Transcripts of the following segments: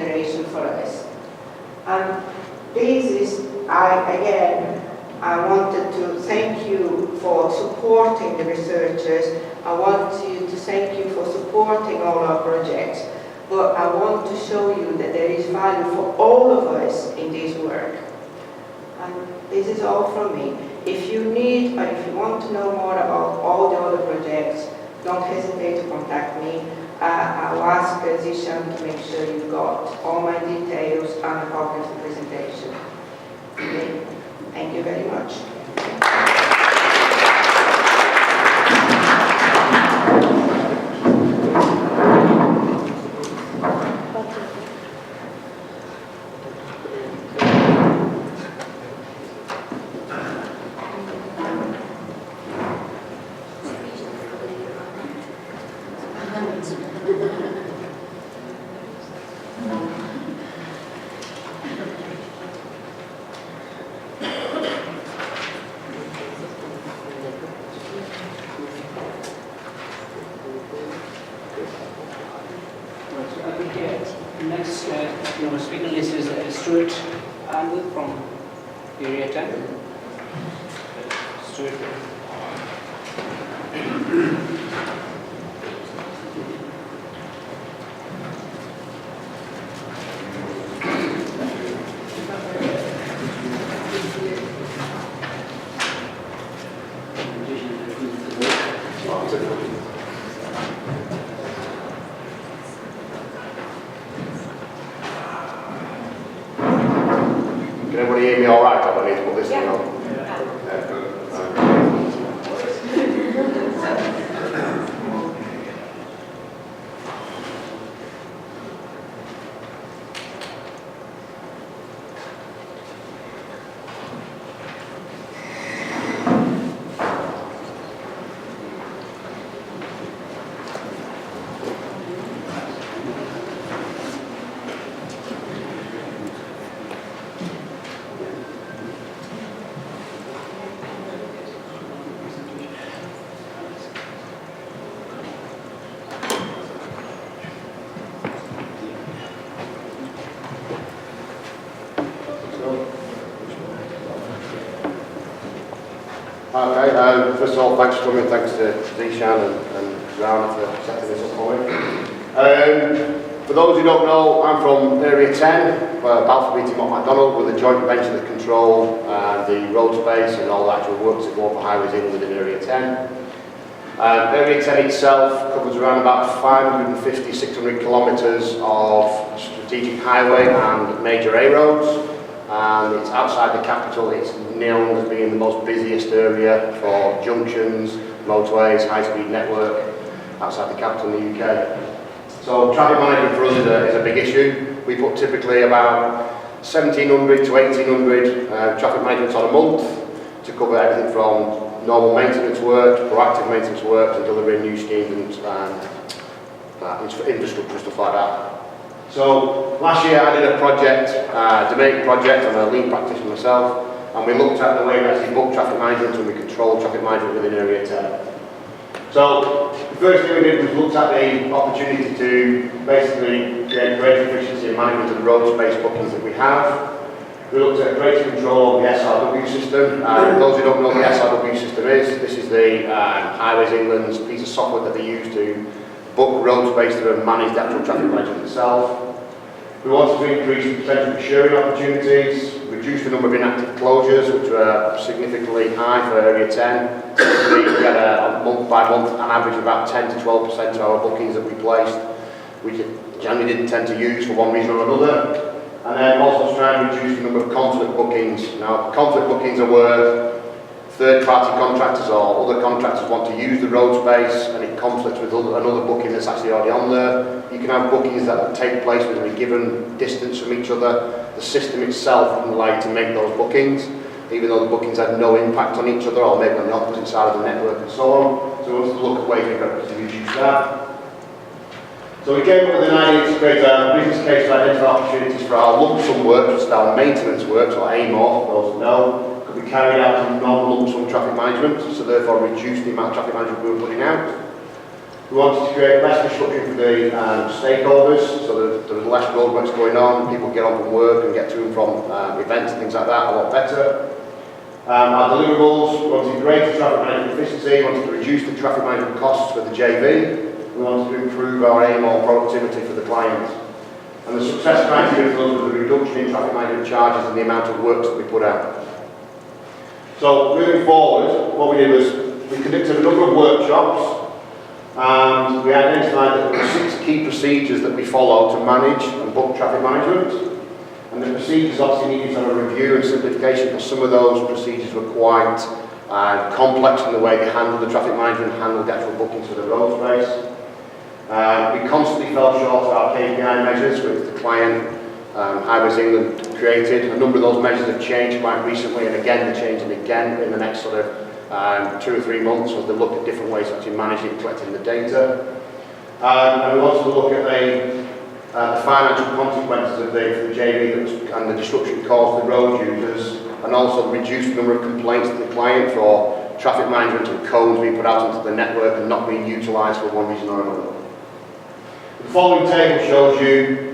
consideration for us. And this is, I wanted to thank you for supporting the researchers. I want to thank you for supporting all our projects. But I want to show you that there is value for all of us in this work. And this is all from me. If you need, or if you want to know more about all the other projects, don't hesitate to contact me. I'll ask Zishan to make sure you've got all my details and a copy of the presentation. Okay. Thank you very much. Next, speaker list is Stuart Anwyl from Area 10. Stuart. Can everybody hear me all right? I don't need to put this thing on. Okay, first of all, thanks for coming, thanks to Zishan and Rana for setting this up for me. For those who don't know, I'm from Area 10, Balfour Beatty McDonald, with a joint venture that control the road space and all the actual works that go over highways in within Area 10. Area 10 itself covers around about 550, 600 kilometres of strategic highway and major A roads. And it's outside the capital. It's known as being the most busiest area for junctions, motorways, high-speed network outside the capital in the UK. So traffic management for us is a big issue. We put typically about 1,700 to 1,800 traffic managements on a month to cover everything from normal maintenance work, proactive maintenance work, and delivering new schemes and infrastructure, stuff like that. So last year I did a project, debate project. I'm a lean practitioner myself, and we looked at the way we actually book traffic management and we control traffic management within Area 10. So the first thing we did was looked at the opportunity to basically create greater efficiency in management of the road space bookings that we have. We looked at greater control of the SRW system. For those who don't know what the SRW system is, this is the Highways England's piece of software that they use to book road space to manage the actual traffic management itself. We wanted to increase the potential for sharing opportunities, reduce the number of inactive closures, which were significantly high for Area 10. Typically, we had a month by month, an average of about 10 to 12% of our bookings that we placed, we generally didn't tend to use for one reason or another. And then also try and reduce the number of conflict bookings. Now, conflict bookings are where third-party contractors or other contractors want to use the road space and it conflicts with another booking that's actually already on there. You can have bookings that take place within a given distance from each other. The system itself wouldn't allow you to make those bookings, even though the bookings had no impact on each other or maybe on the opposite side of the network and so on. So we wanted to look at ways to reduce that. So we came up with an idea to create a business case to identify opportunities for our lump sum work, which is our maintenance work, or AMOR, for those who know, could be carried out in non-lump sum traffic management, so therefore reduce the amount of traffic management we were putting out. We wanted to create less disruption for the stakeholders, so that there was less roadworks going on, people get on from work and get to and from events and things like that a lot better. Our deliverables, we wanted greater traffic management efficiency, we wanted to reduce the traffic management costs for the JV, we wanted to improve our AMO productivity for the client. And the success criteria for us was the reduction in traffic management charges and the amount of works that we put out. So moving forward, what we did was we conducted a number of workshops and we identified that there were 6 key procedures that we follow to manage and book traffic management. And the procedures obviously needed to have a review and simplification because some of those procedures were quite complex in the way they handled the traffic management, handled the actual bookings for the road space. We constantly fell short of our KPI measures with the client Highways England created. A number of those measures have changed quite recently, and again they're changing again in the next sort of 2 or 3 months as they look at different ways of actually managing and collecting the data. And we wanted to look at the financial consequences of the JV and the disruption caused to the road users, and also reduce the number of complaints to the client for traffic management and codes being put out into the network and not being utilised for one reason or another. The following table shows you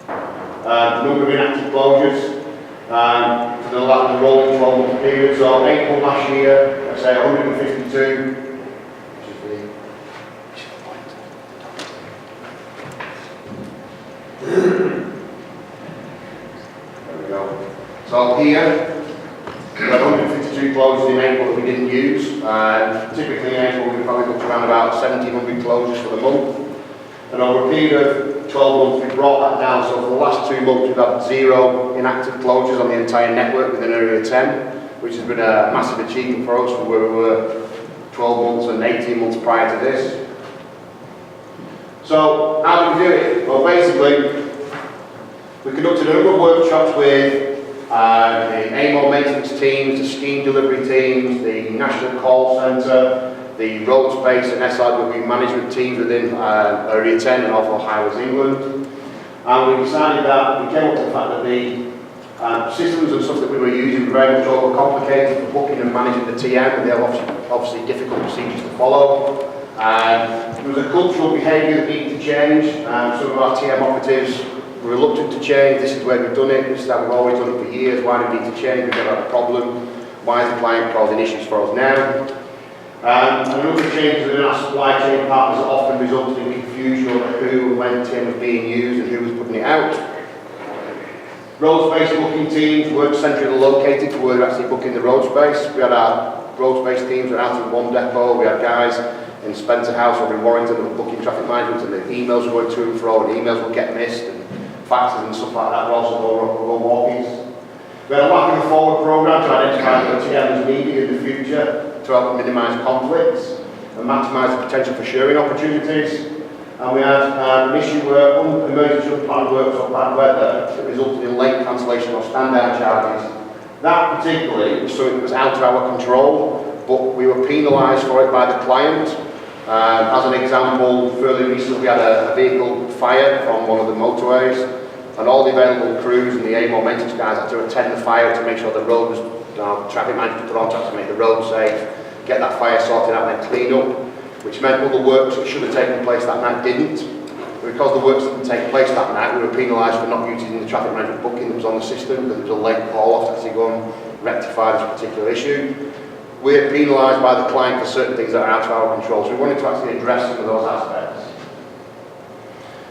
the number of inactive closures for the rolling 12-month period. So April last year, let's say 152. There we go. So here, we had 152 closures in April that we didn't use. Typically in April we probably booked around about 1,700 closures for the month. And over a period of 12 months we brought that down. So for the last 2 months we've had 0 inactive closures on the entire network within Area 10, which has been a massive achievement for us from where we were 12 months and 18 months prior to this. So how did we do it? Well, basically, we conducted a number of workshops with the AMO maintenance teams, the scheme delivery teams, the National Call Centre, the road space and SIW management teams within Area 10 and also Highways England. And we decided that we came up to the fact that the systems and stuff that we were using were very much overcomplicated for booking and managing the TM, and they have obviously difficult procedures to follow. There was a cultural behaviour that needed to change. Some of our TM operatives were reluctant to change. This is where we've done it, this is how we've always done it for years. Why do we need to change? We've never had a problem. Why is the client causing issues for us now? And a number of changes within our supply chain partners that often resulted in confusion over who and when TM was being used and who was putting it out. Road space booking teams weren't centrally located for where they're actually booking the road space. We had our road space teams were out in one depot. We had guys in Spencer House over in Warrington that were booking traffic management, and the emails were going to and fro, and emails would get missed, and faxes and stuff like that were also go walkies. We had a lack of a forward programme to identify what TM was needed in the future to help minimise conflicts and maximise the potential for sharing opportunities. And we had an issue where emergency unplanned works or bad weather that resulted in late cancellation or stand-down charges. That particularly was something that was out of our control, but we were penalised for it by the client. As an example, fairly recently we had a vehicle fire on one of the motorways, and all the available crews and the AMO maintenance guys had to attend the fire to make sure the road was, traffic management put on to make the road safe, get that fire sorted out and then clean up, which meant all the works that should have taken place that night didn't. But because the works didn't take place that night, we were penalised for not using the traffic management booking that was on the system, because there was a late call off to actually go and rectify this particular issue. We're penalised by the client for certain things that are out of our control, so we wanted to actually address some of those aspects.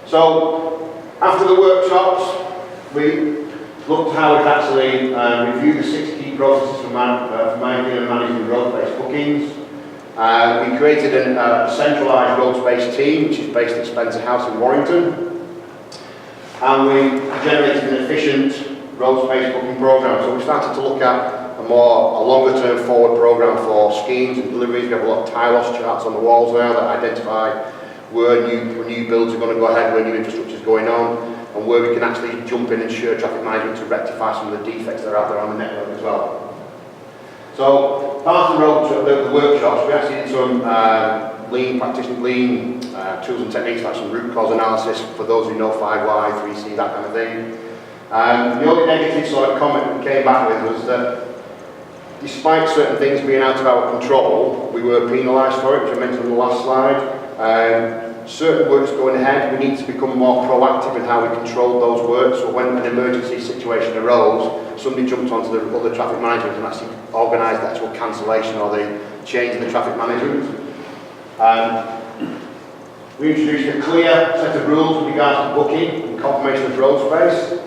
So, after the workshops, we looked at how we could actually review the 6 key processes for managing and managing road-based bookings. We created a centralised road space team, which is based at Spencer House in Warrington. And we generated an efficient road space booking programme. So we started to look at a longer term forward programme for schemes and deliveries. We have a lot of tie-loss charts on the walls now that identify where new builds are going to go ahead, where new infrastructure is going on, and where we can actually jump in and share traffic management to rectify some of the defects that are out there on the network as well. So, part of the workshops, we actually did some lean tools and techniques, like some root cause analysis for those who know 5Y, 3C, that kind of thing. The only negative sort of comment we came back with was that despite certain things being out of our control, we were penalised for it, which I mentioned on the last slide. Certain works going ahead, we need to become more proactive in how we control those works. So when an emergency situation arose, somebody jumped onto the other traffic management and actually organised the actual cancellation or the change in the traffic management. We introduced a clear set of rules with regards to booking and confirmation of road space.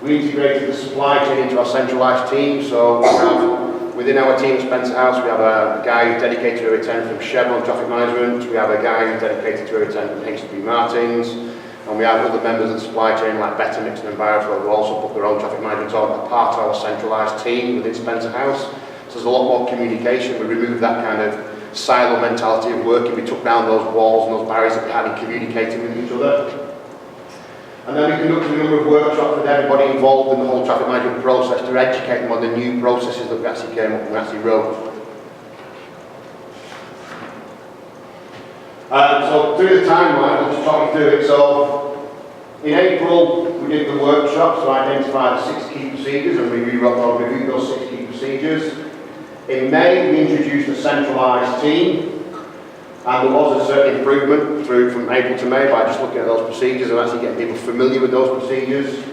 We integrated the supply chain into our centralised team, so we have, within our team at Spencer House, we have a guy who's dedicated to Area 10 from Chevron Traffic Management, we have a guy who's dedicated to Area 10 from HB Martins, and we have other members of the supply chain like Better Mix and Environmental who also put their own traffic management on as part of our centralised team within Spencer House. So there's a lot more communication. We removed that kind of silo mentality of working. We took down those walls and those barriers that we had in communicating with each other. And then we conducted a number of workshops with everybody involved in the whole traffic management process to educate them on the new processes that we actually came up and we actually wrote. So through the timeline, I'll just talk you through it. So in April, we did the workshops to identify the 6 key procedures, and we reviewed those 6 key procedures. In May, we introduced a centralised team, and there was a certain improvement through from April to May by just looking at those procedures and actually getting people familiar with those procedures.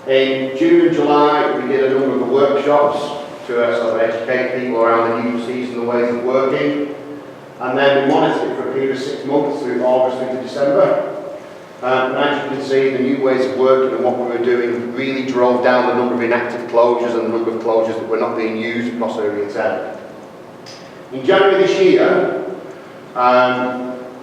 In June and July, we did a number of the workshops to sort of educate people around the new procedures and the ways of working. And then we monitored it for a period of 6 months through August through to December. And as you can see, the new ways of working and what we were doing really drove down the number of inactive closures and the number of closures that were not being used across Area 10. In January this year,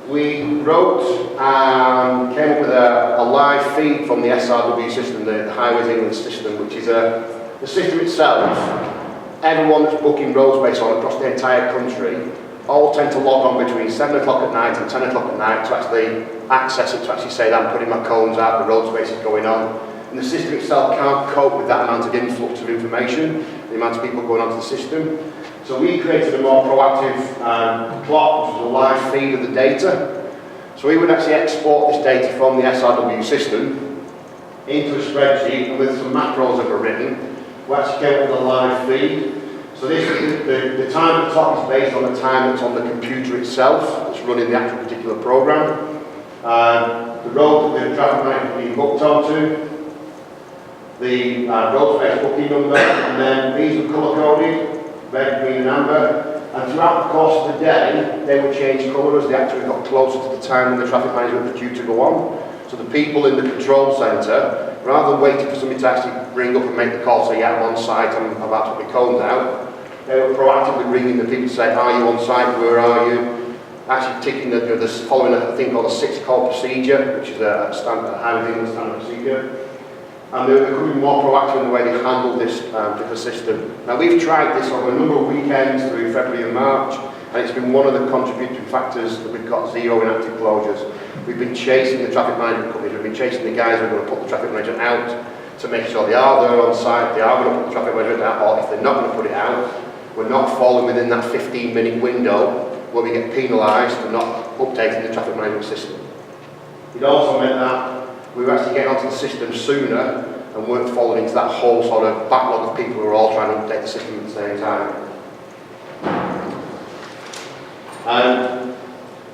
we wrote and came up with a live feed from the SRW system, the Highways England system, which is the system itself. Everyone that's booking road space on across the entire country all tend to log on between 7 o'clock at night and 10 o'clock at night to actually access it, to actually say that I'm putting my cones out, the road space is going on. And the system itself can't cope with that amount of influx of information, the amount of people going onto the system. So we created a more proactive plot, which was a live feed of the data. So we would actually export this data from the SRW system into a spreadsheet, and with some macros that were written, we actually came up with a live feed. So this is the time at the top is based on the time that's on the computer itself, that's running the actual particular program. The road that the traffic manager is being booked onto, the road space booking number, and then these are colour coded, red, green and amber. And throughout the course of the day, they would change colour as they actually got closer to the time when the traffic management was due to go on. So the people in the control centre, rather than waiting for somebody to actually ring up and make the call, say, yeah, I'm on site, I'm about to put my cones out, they were proactively ringing the people to say, are you on site, where are you? Actually ticking following a thing called a 6-call procedure, which is a Highways England standard procedure. And they're becoming more proactive in the way they handle this particular system. Now we've tried this over a number of weekends through February and March, and it's been one of the contributing factors that we've got 0 inactive closures. We've been chasing the traffic management companies, we've been chasing the guys who are going to put the traffic management out to make sure they are there on site, they are going to put the traffic management out, or if they're not going to put it out, we're not falling within that 15-minute window where we get penalised for not updating the traffic management system. It also meant that we were actually getting onto the system sooner and weren't falling into that whole sort of backlog of people who were all trying to update the system at the same time.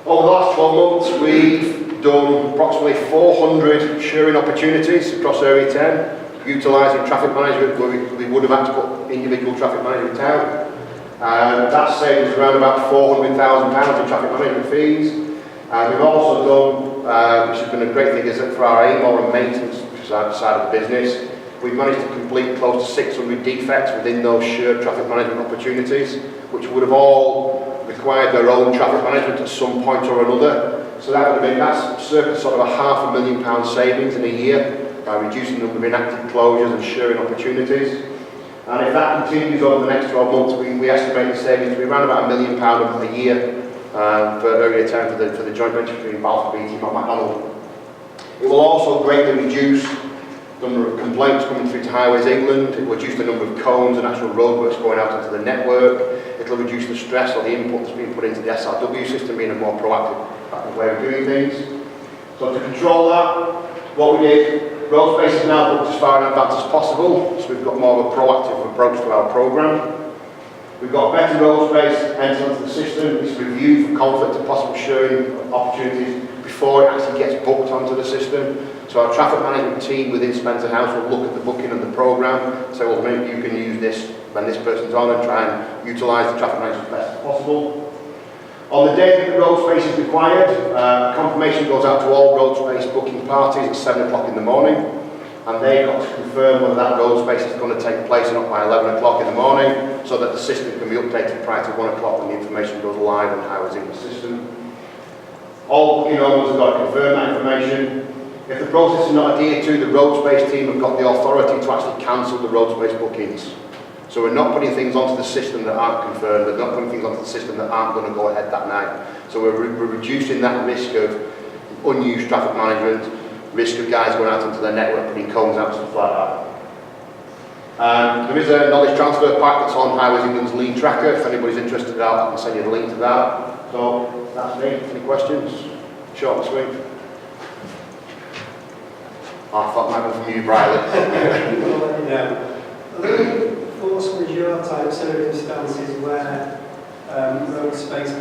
Over the last 12 months, we've done approximately 400 sharing opportunities across Area 10, utilising traffic management where we would have had to put individual traffic management out. That saved us around about £400,000 in traffic management fees. We've also done, which has been a great thing, is that for our AMOR and maintenance side of the business, we've managed to complete close to 600 defects within those shared traffic management opportunities, which would have all required their own traffic management at some point or another. So that would have been, that's circa sort of a £500,000 savings in a year by reducing the number of inactive closures and sharing opportunities. And if that continues over the next 12 months, we estimate the savings to be around about £1 million a year for Area 10 for the joint venture between Balfour Beatty and McDonald. It will also greatly reduce the number of complaints coming through to Highways England. It will reduce the number of cones and actual roadworks going out into the network. It will reduce the stress or the input that's being put into the SRW system, being a more proactive way of doing things. So to control that, what we did, road space is now booked as far in advance as possible, so we've got more of a proactive approach to our programme. We've got better road space entered into the system. It's reviewed for conflict and possible sharing opportunities before it actually gets booked onto the system. So our traffic management team within Spencer House will look at the booking of the programme, so well, maybe you can use this when this person's on and try and utilise the traffic management as best as possible. On the day that the road space is required, confirmation goes out to all road space booking parties at 7 o'clock in the morning, and they've got to confirm whether that road space is going to take place or not by 11 o'clock in the morning, so that the system can be updated prior to 1 o'clock when the information goes live and how it's in the system. All booking owners have got to confirm that information. If the process is not adhered to, the road space team have got the authority to actually cancel the road space bookings. So we're not putting things onto the system that aren't confirmed, we're not putting things onto the system that aren't going to go ahead that night. So we're reducing that risk of unused traffic management, risk of guys going out into their network, putting cones out, stuff like that. There is a knowledge transfer pack that's on Highways England's lean tracker. If anybody's interested in that, I can send you the link to that. So that's me. Any questions? Short and sweet. I thought that was from you, Briley. Force majeure type circumstances where road space